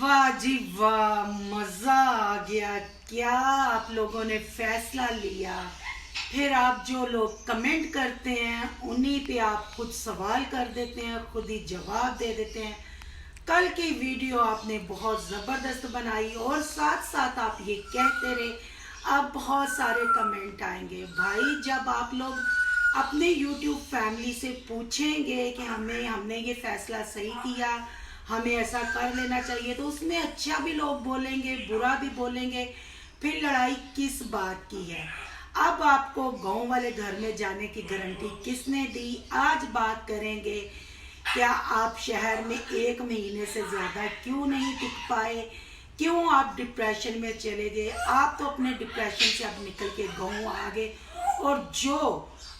वाह जी वाह, मजा आ गया। क्या आप लोगों ने फैसला लिया। फिर आप जो लोग कमेंट करते हैं उन्हीं पे आप खुद सवाल कर देते हैं, खुद ही जवाब दे देते हैं। कल की वीडियो आपने बहुत ज़बरदस्त बनाई और साथ साथ आप ये कहते रहे। अब बहुत सारे कमेंट आएंगे भाई, जब आप लोग अपने YouTube फैमिली से पूछेंगे कि हमने ये फैसला सही किया, हमें ऐसा कर लेना चाहिए, तो उसमें अच्छा भी लोग बोलेंगे, बुरा भी बोलेंगे। फिर लड़ाई किस बात की है। अब आपको गांव वाले घर में जाने की गारंटी किसने दी। आज बात करेंगे, क्या आप शहर में 1 महीने से ज़्यादा क्यों नहीं टिक पाए, क्यों आप डिप्रेशन में चले गए। आप तो अपने डिप्रेशन से अब निकल के गाँव आ गए, और जो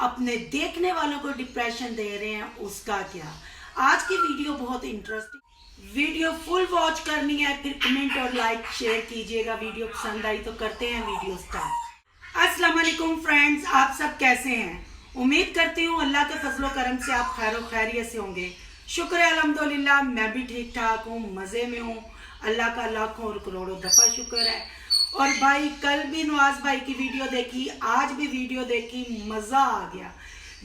अपने देखने वालों को डिप्रेशन दे रहे हैं उसका क्या। आज की वीडियो बहुत इंटरेस्टिंग, वीडियो फुल वॉच करनी है, फिर कमेंट और लाइक शेयर कीजिएगा। वीडियो पसंद आई तो करते हैं वीडियो स्टार्ट। अस्सलाम वालेकुम फ्रेंड्स, आप सब कैसे हैं। उम्मीद करती हूँ अल्लाह के फजलो करम से आप खैर खैरियत से होंगे। शुक्र है अल्हम्दुलिल्लाह, मैं भी ठीक ठाक हूँ, मज़े में हूँ। अल्लाह का लाखों और करोड़ों दफ़ा शुक्र है। और भाई, कल भी नवाज भाई की वीडियो देखी, आज भी वीडियो देखी, मज़ा आ गया।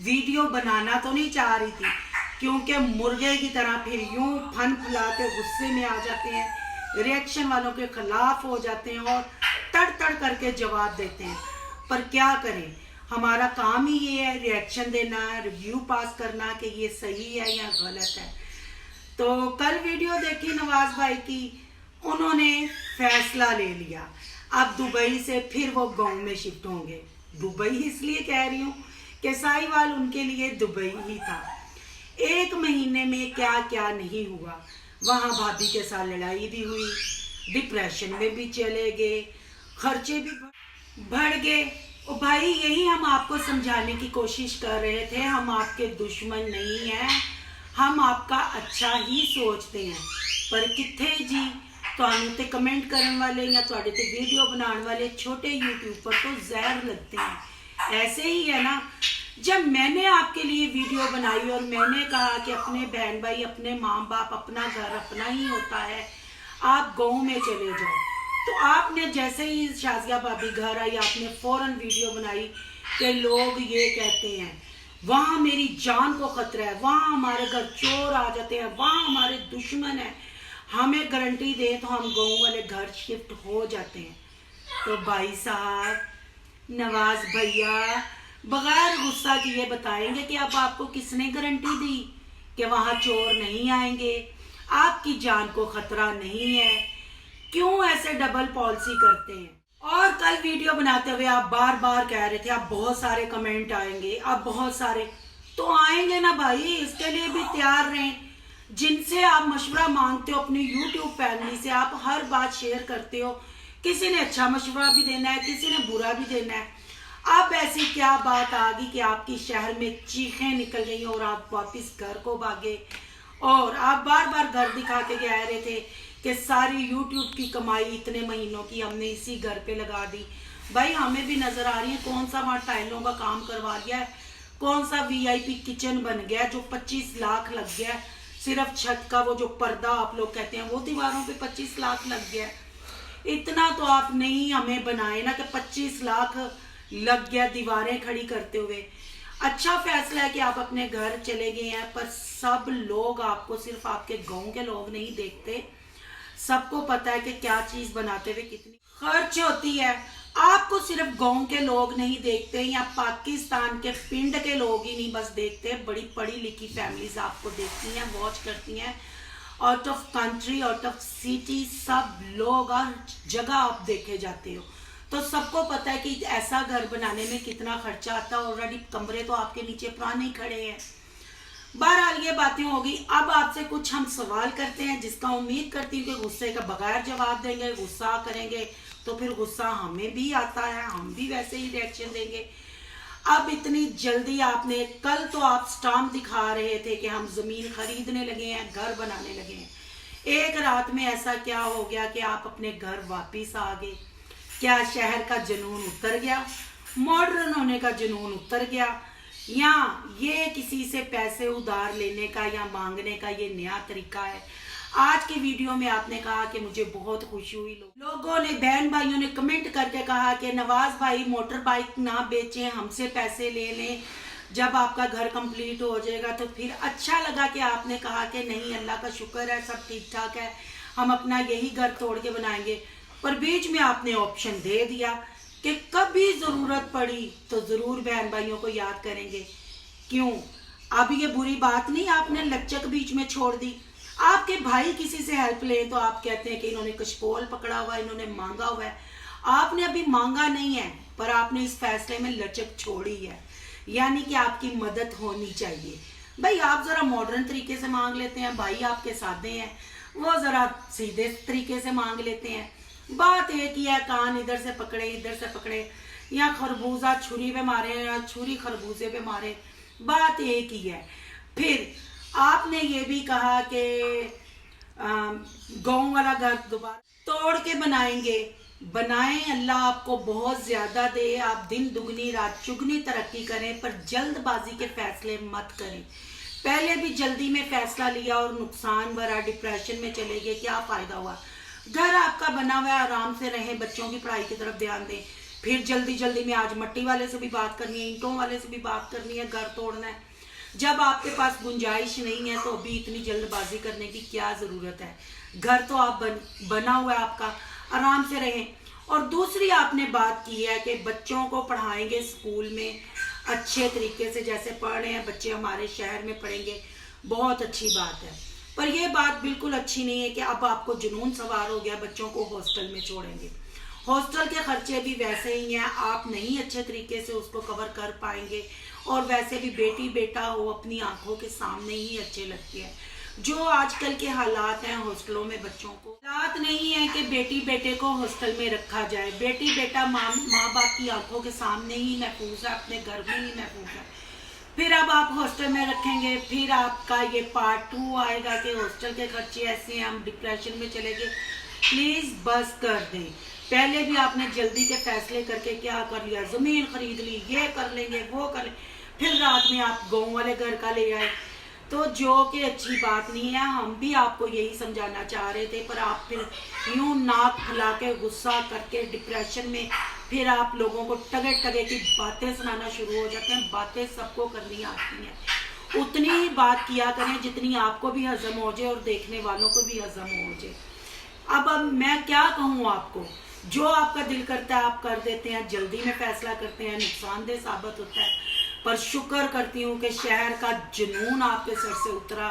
वीडियो बनाना तो नहीं चाह रही थी, क्योंकि मुर्गे की तरह फिर यूं फन फुलाते गुस्से में आ जाते हैं, रिएक्शन वालों के खिलाफ हो जाते हैं और तड़ तड़ करके जवाब देते हैं। पर क्या करें, हमारा काम ही ये है, रिएक्शन देना, रिव्यू पास करना कि ये सही है या गलत है। तो कल वीडियो देखी नवाज भाई की, उन्होंने फैसला ले लिया। अब दुबई से फिर वो गांव में शिफ्ट होंगे। दुबई इसलिए कह रही हूँ कि साहिवाल उनके लिए दुबई ही था। 1 महीने में क्या क्या नहीं हुआ। वहाँ भाभी के साथ लड़ाई भी हुई, डिप्रेशन में भी चले गए, खर्चे भी बढ़ गए। ओ भाई, यही हम आपको समझाने की कोशिश कर रहे थे। हम आपके दुश्मन नहीं हैं, हम आपका अच्छा ही सोचते हैं। पर किथे जी, ਤੁਹਾਨੂੰ ਤੇ कमेंट करने वाले या ਤੁਹਾਡੇ ਤੇ वीडियो बनाने वाले छोटे यूट्यूबर तो जहर लगते हैं। ऐसे ही है ना, जब मैंने आपके लिए वीडियो बनाई और मैंने कहा कि अपने बहन भाई, अपने माँ बाप, अपना घर अपना ही होता है, आप गाँव में चले जाओ, तो आपने जैसे ही शाजिया भाभी घर आई, आपने फौरन वीडियो बनाई कि लोग ये कहते हैं वहाँ मेरी जान को खतरा है, वहाँ हमारे घर चोर आ जाते हैं, वहाँ हमारे दुश्मन है, हमें गारंटी दे तो हम गाँव वाले घर शिफ्ट हो जाते हैं। तो भाई साहब, नवाज भैया बगैर गुस्सा किए बताएंगे कि अब आपको किसने गारंटी दी कि वहाँ चोर नहीं आएंगे, आपकी जान को खतरा नहीं है। क्यों ऐसे डबल पॉलिसी करते हैं। और कल वीडियो बनाते हुए आप बार बार कह रहे थे अब बहुत सारे कमेंट आएंगे, अब बहुत सारे तो आएंगे ना भाई, इसके लिए भी तैयार रहें। जिनसे आप मशवरा मांगते हो अपनी YouTube फैमिली से, आप हर बात शेयर करते हो, किसी ने अच्छा मशवरा भी देना है, किसी ने बुरा भी देना है। अब ऐसी क्या बात आ गई कि आपकी शहर में चीखें निकल गई और आप वापस घर को भागे। और आप बार बार घर दिखा के कह रहे थे कि सारी YouTube की कमाई इतने महीनों की हमने इसी घर पे लगा दी। भाई, हमें भी नजर आ रही है कौन सा वहाँ टाइलों का काम करवा लिया है, कौन सा VIP किचन बन गया जो 25 लाख लग गया है। सिर्फ छत का वो जो पर्दा आप लोग कहते हैं वो दीवारों पे 25 लाख लग गया। इतना तो आप नहीं हमें बनाए ना कि 25 लाख लग गया दीवारें खड़ी करते हुए। अच्छा फैसला है कि आप अपने घर चले गए हैं, पर सब लोग आपको, सिर्फ आपके गांव के लोग नहीं देखते, सबको पता है कि क्या चीज बनाते हुए कितनी खर्च होती है। आपको सिर्फ गांव के लोग नहीं देखते या पाकिस्तान के पिंड के लोग ही नहीं बस देखते, बड़ी पढ़ी लिखी फैमिलीज आपको देखती हैं, वॉच करती हैं। Out of country, out of city, सब लोग और जगह आप देखे जाते हो, तो सबको पता है कि ऐसा घर बनाने में कितना खर्चा आता है। ऑलरेडी कमरे तो आपके नीचे पुराने ही खड़े हैं। बहरहाल ये बातें होगी। अब आपसे कुछ हम सवाल करते हैं जिसका उम्मीद करती हूँ कि गुस्से का बगैर जवाब देंगे। गुस्सा करेंगे तो फिर गुस्सा हमें भी आता है, हम भी वैसे ही रिएक्शन देंगे। अब इतनी जल्दी आपने, कल तो आप स्टाम्प दिखा रहे थे कि हम जमीन खरीदने लगे हैं, घर बनाने लगे हैं। एक रात में ऐसा क्या हो गया कि आप अपने घर वापिस आ गए। क्या शहर का जुनून उतर गया, मॉडर्न होने का जुनून उतर गया, या ये किसी से पैसे उधार लेने का या मांगने का ये नया तरीका है। आज की वीडियो में आपने कहा कि मुझे बहुत खुशी हुई। लोगों ने, बहन भाइयों ने कमेंट करके कहा कि नवाज भाई मोटर बाइक ना बेचें, हमसे पैसे ले लें, जब आपका घर कंप्लीट हो जाएगा। तो फिर अच्छा लगा कि आपने कहा कि नहीं, अल्लाह का शुक्र है, सब ठीक ठाक है, हम अपना यही घर तोड़ के बनाएंगे। पर बीच में आपने ऑप्शन दे दिया कि कभी ज़रूरत पड़ी तो ज़रूर बहन भाइयों को याद करेंगे। क्यों? अब ये बुरी बात नहीं, आपने लचक बीच में छोड़ दी। आपके भाई किसी से हेल्प ले तो आप कहते हैं कि इन्होंने कशपोल पकड़ा हुआ है, इन्होंने मांगा हुआ है। आपने अभी मांगा नहीं है, पर आपने इस फैसले में लचक छोड़ी है, यानी कि आपकी मदद होनी चाहिए। भाई आप ज़रा मॉडर्न तरीके से मांग लेते हैं, भाई आपके सादे हैं, वो ज़रा सीधे तरीके से मांग लेते हैं। बात एक ही है, कान इधर से पकड़े इधर से पकड़े, या खरबूजा छुरी पे मारे या छुरी खरबूजे पे मारे, बात एक ही है। फिर आपने ये भी कहा कि गाँव वाला घर दोबारा तोड़ के बनाएंगे। बनाएं, अल्लाह आपको बहुत ज़्यादा दे, आप दिन दुगनी रात चुगनी तरक्की करें, पर जल्दबाजी के फैसले मत करें। पहले भी जल्दी में फैसला लिया और नुकसान भरा, डिप्रेशन में चले गए, क्या फ़ायदा हुआ? घर आपका बना हुआ है, आराम से रहें, बच्चों की पढ़ाई की तरफ ध्यान दें। फिर जल्दी जल्दी में आज मट्टी वाले से भी बात करनी है, ईंटों वाले से भी बात करनी है, घर तोड़ना है। जब आपके पास गुंजाइश नहीं है तो अभी इतनी जल्दबाजी करने की क्या ज़रूरत है? घर तो आप बना हुआ है आपका, आराम से रहें। और दूसरी आपने बात की है कि बच्चों को पढ़ाएंगे स्कूल में अच्छे तरीके से, जैसे पढ़ रहे हैं बच्चे हमारे शहर में पढ़ेंगे, बहुत अच्छी बात है। पर यह बात बिल्कुल अच्छी नहीं है कि अब आपको जुनून सवार हो गया, बच्चों को हॉस्टल में छोड़ेंगे। हॉस्टल के खर्चे भी वैसे ही हैं, आप नहीं अच्छे तरीके से उसको कवर कर पाएंगे। और वैसे भी बेटी बेटा हो, अपनी आंखों के सामने ही अच्छे लगते हैं। जो आजकल के हालात हैं हॉस्टलों में, बच्चों को हालात नहीं है कि बेटी बेटे को हॉस्टल में रखा जाए। बेटी बेटा माँ बाप की आंखों के सामने ही महफूज है, अपने घर में ही महफूज है। फिर अब आप हॉस्टल में रखेंगे, फिर आपका ये पार्ट 2 आएगा कि हॉस्टल के खर्चे ऐसे हैं, हम डिप्रेशन में चले गए। प्लीज़ बस कर दें। पहले भी आपने जल्दी के फैसले करके क्या कर लिया, ज़मीन खरीद ली, ये कर लेंगे वो कर लेंगे, फिर रात में आप गाँव वाले घर का ले आए, तो जो कि अच्छी बात नहीं है। हम भी आपको यही समझाना चाह रहे थे, पर आप फिर यूं नाक फुला के गुस्सा करके डिप्रेशन में फिर आप लोगों को टगे टगे की बातें सुनाना शुरू हो जाते हैं। बातें सबको करनी आती हैं, उतनी ही बात किया करें जितनी आपको भी हजम हो जाए और देखने वालों को भी हजम हो जाए। अब मैं क्या कहूँ आपको, जो आपका दिल करता है आप कर देते हैं, जल्दी में फैसला करते हैं, नुकसानदेह साबित होता है। पर शुक्र करती हूँ कि शहर का जुनून आपके सर से उतरा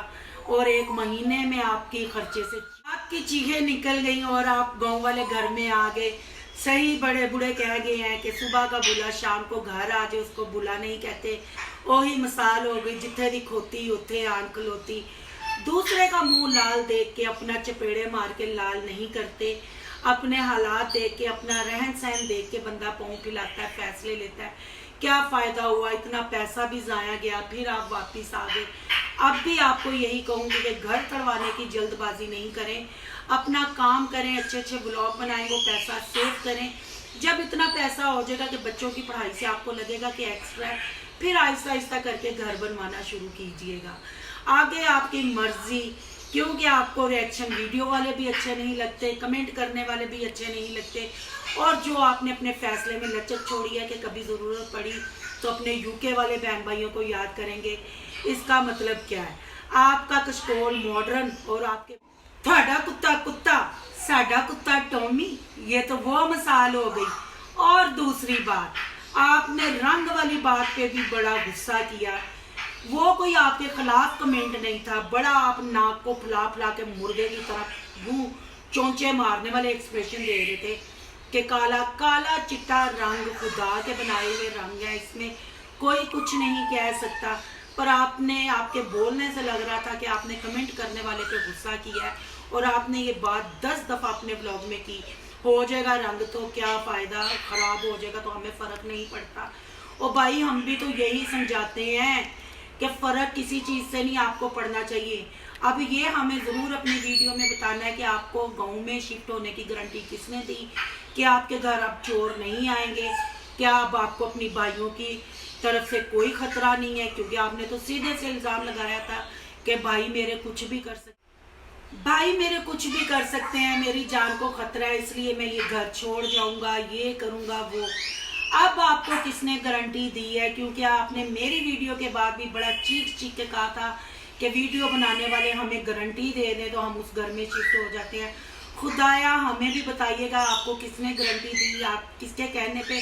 और 1 महीने में आपकी खर्चे से आपकी चीखें निकल गई और आप गांव वाले घर में आ गए। सही बड़े बूढ़े कह गए हैं कि सुबह का बुला शाम को घर आ जाए, उसको बुला नहीं कहते। वही मिसाल हो गई, जिथे दी खोती उथे आन खलोती। दूसरे का मुंह लाल देख के अपना चपेड़े मार के लाल नहीं करते। अपने हालात देख के, अपना रहन सहन देख के बंदा पाँव खिलाता है, फैसले लेता है। क्या फ़ायदा हुआ, इतना पैसा भी ज़ाया गया, फिर आप वापस आ गए। अब भी आपको यही कहूँगी कि घर तड़वाने की जल्दबाजी नहीं करें, अपना काम करें, अच्छे अच्छे ब्लॉग बनाएं, वो पैसा सेव करें। जब इतना पैसा हो जाएगा कि बच्चों की पढ़ाई से आपको लगेगा कि एक्स्ट्रा है, फिर आहिस्ता आहिस्ता करके घर बनवाना शुरू कीजिएगा। आगे आपकी मर्जी, क्योंकि आपको रिएक्शन वीडियो वाले भी अच्छे नहीं लगते, कमेंट करने वाले भी अच्छे नहीं लगते। और जो आपने अपने फैसले में लचक छोड़ी है कि कभी ज़रूरत पड़ी तो अपने यूके वाले बहन भाइयों को याद करेंगे, इसका मतलब क्या है? आपका कशकोल मॉडर्न और आपके थोड़ा कुत्ता कुत्ता साडा कुत्ता टॉमी, ये तो वो मिसाल हो गई। और दूसरी बात, आपने रंग वाली बात पे भी बड़ा गुस्सा किया। वो कोई आपके खिलाफ कमेंट नहीं था, बड़ा आप नाक को फुला फुला के मुर्गे की तरह मुंह चोंचे मारने वाले एक्सप्रेशन दे रहे थे कि काला काला चिट्टा रंग खुदा के बनाए हुए रंग है, इसमें कोई कुछ नहीं कह सकता। पर आपने, आपके बोलने से लग रहा था कि आपने कमेंट करने वाले पे गुस्सा किया है और आपने ये बात 10 दफ़ा अपने ब्लॉग में की, हो जाएगा रंग तो क्या फ़ायदा, ख़राब हो जाएगा तो हमें फ़र्क नहीं पड़ता। और भाई हम भी तो यही समझाते हैं कि फ़र्क किसी चीज़ से नहीं आपको पड़ना चाहिए। अब ये हमें ज़रूर अपनी वीडियो में बताना है कि आपको गांव में शिफ्ट होने की गारंटी किसने दी, कि आपके घर अब चोर नहीं आएंगे, क्या अब आपको अपनी भाइयों की तरफ से कोई ख़तरा नहीं है, क्योंकि आपने तो सीधे से इल्ज़ाम लगाया था कि भाई मेरे कुछ भी कर सकते। भाई मेरे कुछ भी कर सकते हैं, मेरी जान को खतरा है इसलिए मैं ये घर छोड़ जाऊंगा, ये करूंगा वो। अब आपको किसने गारंटी दी है? क्योंकि आपने मेरी वीडियो के बाद भी बड़ा चीख चीख के कहा था कि वीडियो बनाने वाले हमें गारंटी दे दें तो हम उस घर में शिफ्ट हो जाते हैं। खुदाया हमें भी बताइएगा आपको किसने गारंटी दी, आप किसके कहने पे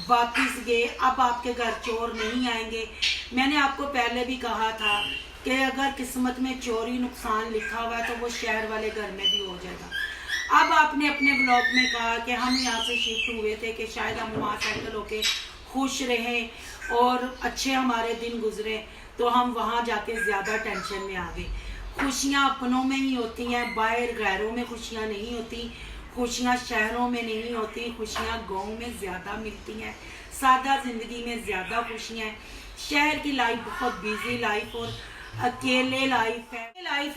वापिस गए? अब आपके घर चोर नहीं आएंगे। मैंने आपको पहले भी कहा था कि अगर किस्मत में चोरी नुकसान लिखा हुआ है तो वो शहर वाले घर में भी हो जाएगा। अब आपने अपने ब्लॉग में कहा कि हम यहाँ से शिफ्ट हुए थे कि शायद हम वहाँ सेटल होके खुश रहें और अच्छे हमारे दिन गुजरे, तो हम वहाँ जाके ज़्यादा टेंशन में आ गए। खुशियाँ अपनों में ही होती हैं, बाहर गैरों में खुशियाँ नहीं होती। खुशियाँ शहरों में नहीं होती, खुशियाँ गाँव में ज़्यादा मिलती हैं। सादा ज़िंदगी में ज़्यादा खुशियाँ हैं। शहर की लाइफ बहुत बिजी लाइफ और अकेले लाइफ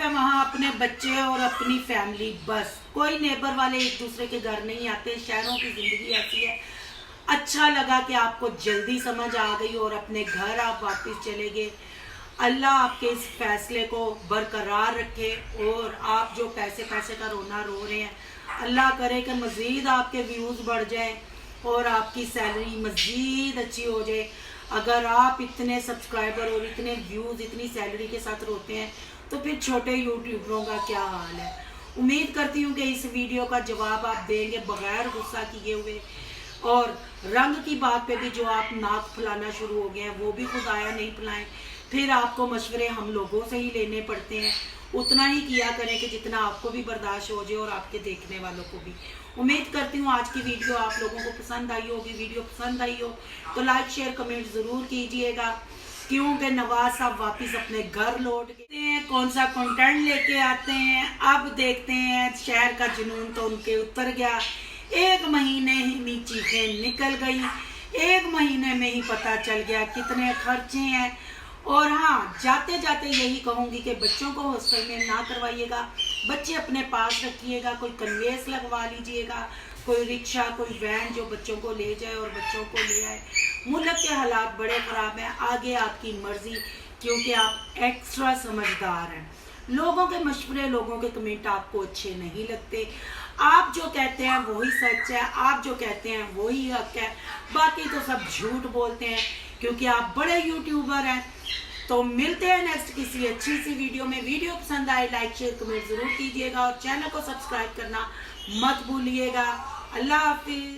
है वहाँ अपने बच्चे और अपनी फैमिली, बस कोई नेबर वाले एक दूसरे के घर नहीं आते। शहरों की ज़िंदगी ऐसी है। अच्छा लगा कि आपको जल्दी समझ आ गई और अपने घर आप वापस चले गए। अल्लाह आपके इस फैसले को बरकरार रखे और आप जो पैसे का रोना रो रहे हैं, अल्लाह करे कि मज़ीद आपके व्यूज़ बढ़ जाए और आपकी सैलरी मज़ीद अच्छी हो जाए। अगर आप इतने सब्सक्राइबर और इतने व्यूज़ इतनी सैलरी के साथ रोते हैं तो फिर छोटे यूट्यूबरों का क्या हाल है। उम्मीद करती हूँ कि इस वीडियो का जवाब आप देंगे बगैर गुस्सा किए हुए। और रंग की बात पे भी जो आप नाक फुलाना शुरू हो गए हैं वो भी खुदाया नहीं फुलाएं। फिर आपको मशवरे हम लोगों से ही लेने पड़ते हैं। उतना ही किया करें कि जितना आपको भी बर्दाश्त हो जाए और आपके देखने वालों को भी। उम्मीद करती हूँ आज की वीडियो आप लोगों को पसंद आई होगी। वीडियो पसंद आई हो तो लाइक शेयर कमेंट ज़रूर कीजिएगा, क्योंकि नवाज साहब वापस अपने घर लौट गए हैं। कौन सा कंटेंट लेके आते हैं अब देखते हैं। शहर का जुनून तो उनके उतर गया। 1 महीने ही चीखें निकल गई, 1 महीने में ही पता चल गया कितने खर्चे हैं। और हाँ, जाते जाते यही कहूँगी कि बच्चों को हॉस्टल में ना करवाइएगा, बच्चे अपने पास रखिएगा। कोई कन्वेंस लगवा लीजिएगा, कोई रिक्शा, कोई वैन जो बच्चों को ले जाए और बच्चों को ले आए। मुल्क के हालात बड़े ख़राब हैं, आगे आपकी मर्ज़ी, क्योंकि आप एक्स्ट्रा समझदार हैं। लोगों के मशवरे, लोगों के कमेंट आपको अच्छे नहीं लगते। आप जो कहते हैं वही सच है, आप जो कहते हैं वही हक है, बाकी तो सब झूठ बोलते हैं, क्योंकि आप बड़े यूट्यूबर हैं। तो मिलते हैं नेक्स्ट किसी अच्छी सी वीडियो में। वीडियो पसंद आए लाइक शेयर कमेंट ज़रूर कीजिएगा और चैनल को सब्सक्राइब करना मत भूलिएगा। अल्लाह हाफिज़।